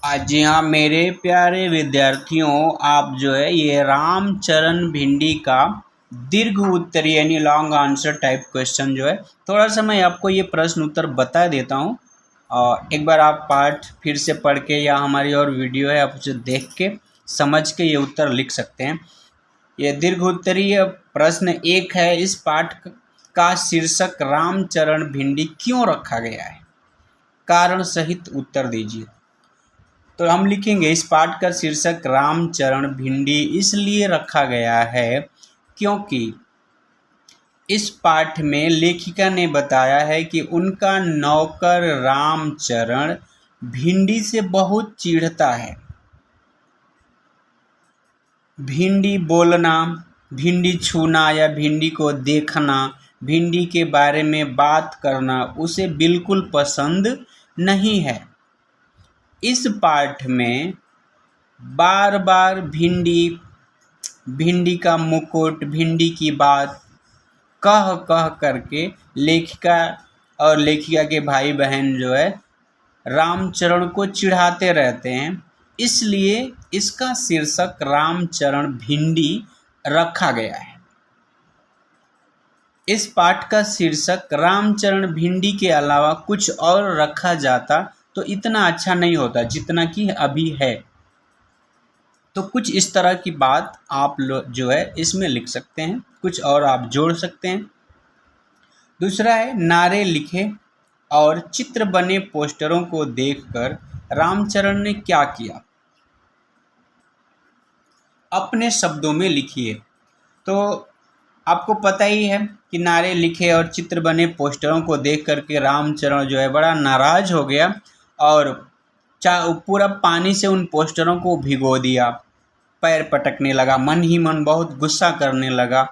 जी हाँ मेरे प्यारे विद्यार्थियों, आप जो है ये रामचरण भिंडी का दीर्घ उत्तरीय यानी लॉन्ग आंसर टाइप क्वेश्चन जो है, थोड़ा सा मैं आपको ये प्रश्न उत्तर बता देता हूँ। और एक बार आप पाठ फिर से पढ़ के या हमारी और वीडियो है आप उसे देख के समझ के ये उत्तर लिख सकते हैं। ये दीर्घ उत्तरीय प्रश्न एक है, इस पाठ का शीर्षक रामचरण भिंडी क्यों रखा गया है? कारण सहित उत्तर दीजिए। तो हम लिखेंगे इस पाठ का शीर्षक रामचरण भिंडी इसलिए रखा गया है क्योंकि इस पाठ में लेखिका ने बताया है कि उनका नौकर रामचरण भिंडी से बहुत चिढ़ता है। भिंडी बोलना, भिंडी छूना या भिंडी को देखना, भिंडी के बारे में बात करना उसे बिल्कुल पसंद नहीं है। इस पाठ में बार बार भिंडी, भिंडी का मुकुट, भिंडी की बात कह कह करके लेखिका और लेखिका के भाई बहन जो है रामचरण को चिढ़ाते रहते हैं, इसलिए इसका शीर्षक रामचरण भिंडी रखा गया है। इस पाठ का शीर्षक रामचरण भिंडी के अलावा कुछ और रखा जाता तो इतना अच्छा नहीं होता जितना कि अभी है। तो कुछ इस तरह की बात आप लोग जो है इसमें लिख सकते हैं, कुछ और आप जोड़ सकते हैं। दूसरा है, नारे लिखे और चित्र बने पोस्टरों को देखकर रामचरण ने क्या किया? अपने शब्दों में लिखिए। तो आपको पता ही है कि नारे लिखे और चित्र बने पोस्टरों को देख करके रामचरण जो है बड़ा नाराज हो गया और पूरा पानी से उन पोस्टरों को भिगो दिया, पैर पटकने लगा, मन ही मन बहुत गुस्सा करने लगा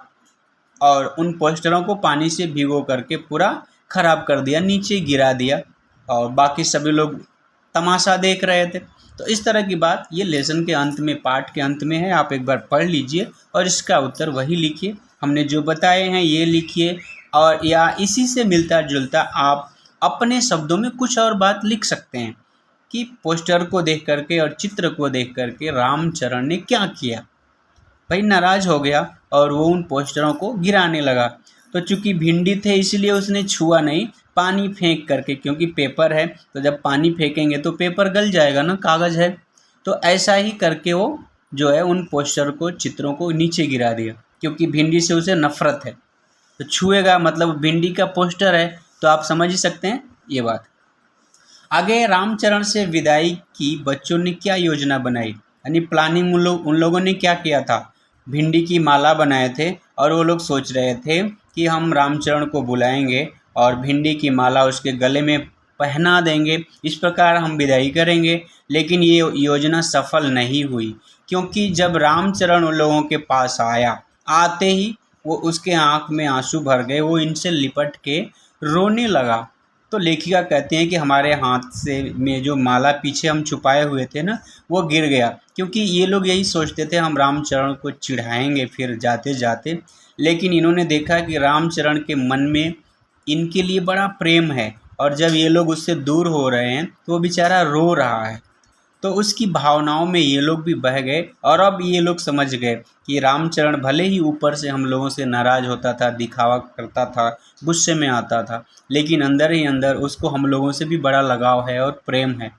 और उन पोस्टरों को पानी से भिगो करके पूरा खराब कर दिया, नीचे गिरा दिया और बाकी सभी लोग तमाशा देख रहे थे। तो इस तरह की बात ये लेसन के अंत में, पाठ के अंत में है, आप एक बार पढ़ लीजिए और इसका उत्तर वही लिखिए। हमने जो बताए हैं ये लिखिए और या इसी से मिलता जुलता आप अपने शब्दों में कुछ और बात लिख सकते हैं कि पोस्टर को देख करके और चित्र को देख करके रामचरण ने क्या किया। भाई नाराज हो गया और वो उन पोस्टरों को गिराने लगा। तो चूंकि भिंडी थे इसलिए उसने छुआ नहीं, पानी फेंक करके, क्योंकि पेपर है तो जब पानी फेंकेंगे तो पेपर गल जाएगा ना, कागज़ है। तो ऐसा ही करके वो जो है उन पोस्टर को, चित्रों को नीचे गिरा दिया, क्योंकि भिंडी से उसे नफरत है। तो छुएगा मतलब भिंडी का पोस्टर है, तो आप समझ ही सकते हैं ये बात। आगे रामचरण से विदाई की बच्चों ने क्या योजना बनाई, यानी प्लानिंग उन लोगों ने क्या किया था? भिंडी की माला बनाए थे और वो लोग सोच रहे थे कि हम रामचरण को बुलाएंगे और भिंडी की माला उसके गले में पहना देंगे, इस प्रकार हम विदाई करेंगे। लेकिन ये योजना सफल नहीं हुई, क्योंकि जब रामचरण उन लोगों के पास आया, आते ही वो उसके आँख में आंसू भर गए, वो इनसे लिपट के रोने लगा। तो लेखिका कहते हैं कि हमारे हाथ से में जो माला पीछे हम छुपाए हुए थे ना, वो गिर गया, क्योंकि ये लोग यही सोचते थे हम रामचरण को चिढ़ाएंगे फिर जाते जाते। लेकिन इन्होंने देखा कि रामचरण के मन में इनके लिए बड़ा प्रेम है और जब ये लोग उससे दूर हो रहे हैं तो वो बेचारा रो रहा है। तो उसकी भावनाओं में ये लोग भी बह गए और अब ये लोग समझ गए कि रामचरण भले ही ऊपर से हम लोगों से नाराज़ होता था, दिखावा करता था, गुस्से में आता था, लेकिन अंदर ही अंदर उसको हम लोगों से भी बड़ा लगाव है और प्रेम है।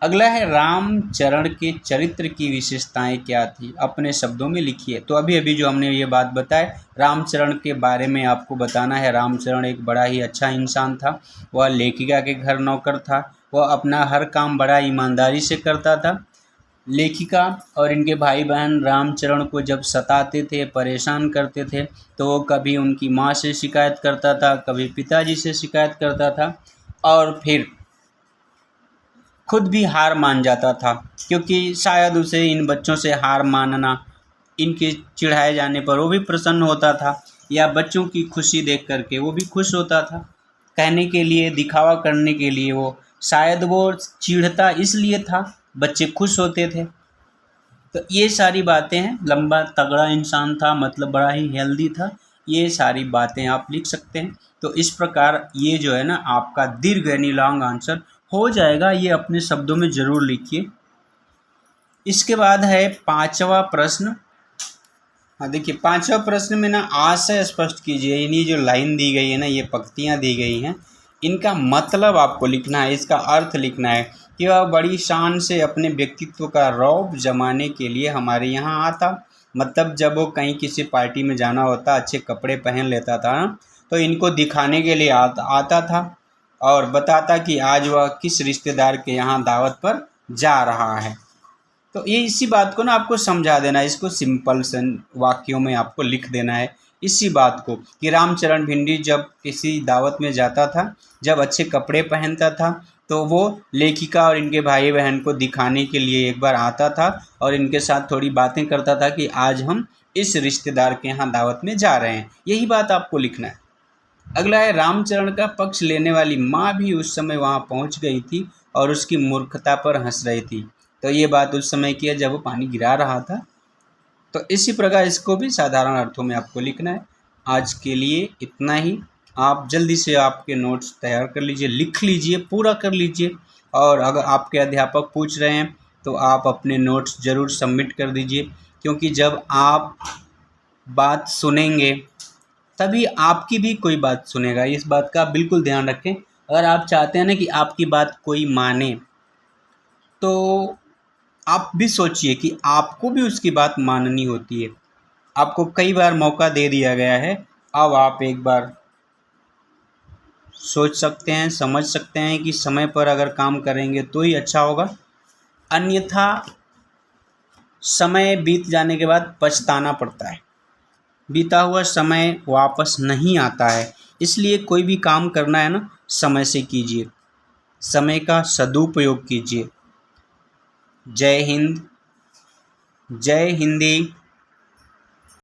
अगला है, रामचरण के चरित्र की विशेषताएं क्या थी? अपने शब्दों में लिखिए। तो अभी जो हमने ये बात बताए, रामचरण के बारे में आपको बताना है। रामचरण एक बड़ा ही अच्छा इंसान था, वह लेखिका के घर नौकर था, वह अपना हर काम बड़ा ईमानदारी से करता था। लेखिका और इनके भाई बहन रामचरण को जब सताते थे, परेशान करते थे, तो वो कभी उनकी माँ से शिकायत करता था, कभी पिताजी से शिकायत करता था और फिर खुद भी हार मान जाता था, क्योंकि शायद उसे इन बच्चों से हार मानना, इनके चिढ़ाए जाने पर वो भी प्रसन्न होता था, या बच्चों की खुशी देख करके वो भी खुश होता था। कहने के लिए, दिखावा करने के लिए वो शायद वो चिढ़ता इसलिए था, बच्चे खुश होते थे। तो ये सारी बातें हैं। लंबा तगड़ा इंसान था, मतलब बड़ा ही हेल्दी था। ये सारी बातें आप लिख सकते हैं। तो इस प्रकार ये जो है ना आपका दीर्घ यानी लॉन्ग आंसर हो जाएगा, ये अपने शब्दों में ज़रूर लिखिए। इसके बाद है 5वां प्रश्न। हाँ देखिए, 5वां प्रश्न में ना आशय स्पष्ट कीजिए। यानी जो लाइन दी गई है ना, ये पंक्तियाँ दी गई हैं, इनका मतलब आपको लिखना है, इसका अर्थ लिखना है कि वह बड़ी शान से अपने व्यक्तित्व का रौब जमाने के लिए हमारे यहाँ आता। मतलब जब वो कहीं किसी पार्टी में जाना होता, अच्छे कपड़े पहन लेता था ना, तो इनको दिखाने के लिए आता था और बताता कि आज वह किस रिश्तेदार के यहाँ दावत पर जा रहा है। तो ये इसी बात को ना आपको समझा देना है, इसको सिंपल से वाक्यों में आपको लिख देना है इसी बात को कि रामचरण भिंडी जब किसी दावत में जाता था, जब अच्छे कपड़े पहनता था, तो वो लेखिका और इनके भाई बहन को दिखाने के लिए एक बार आता था और इनके साथ थोड़ी बातें करता था कि आज हम इस रिश्तेदार के यहाँ दावत में जा रहे हैं। यही बात आपको लिखना है। अगला है, रामचरण का पक्ष लेने वाली माँ भी उस समय वहाँ पहुँच गई थी और उसकी मूर्खता पर हंस रही थी। तो ये बात उस समय की है जब वो पानी गिरा रहा था। तो इसी प्रकार इसको भी साधारण अर्थों में आपको लिखना है। आज के लिए इतना ही। आप जल्दी से आपके नोट्स तैयार कर लीजिए, लिख लीजिए, पूरा कर लीजिए। और अगर आपके अध्यापक पूछ रहे हैं तो आप अपने नोट्स ज़रूर सबमिट कर दीजिए, क्योंकि जब आप बात सुनेंगे तभी आपकी भी कोई बात सुनेगा। इस बात का बिल्कुल ध्यान रखें। अगर आप चाहते हैं ना कि आपकी बात कोई माने, तो आप भी सोचिए कि आपको भी उसकी बात माननी होती है। आपको कई बार मौका दे दिया गया है, अब आप एक बार सोच सकते हैं, समझ सकते हैं कि समय पर अगर काम करेंगे तो ही अच्छा होगा, अन्यथा समय बीत जाने के बाद पछताना पड़ता है। बीता हुआ समय वापस नहीं आता है, इसलिए कोई भी काम करना है ना, समय से कीजिए, समय का सदुपयोग कीजिए। जय हिंद, जय हिंदी।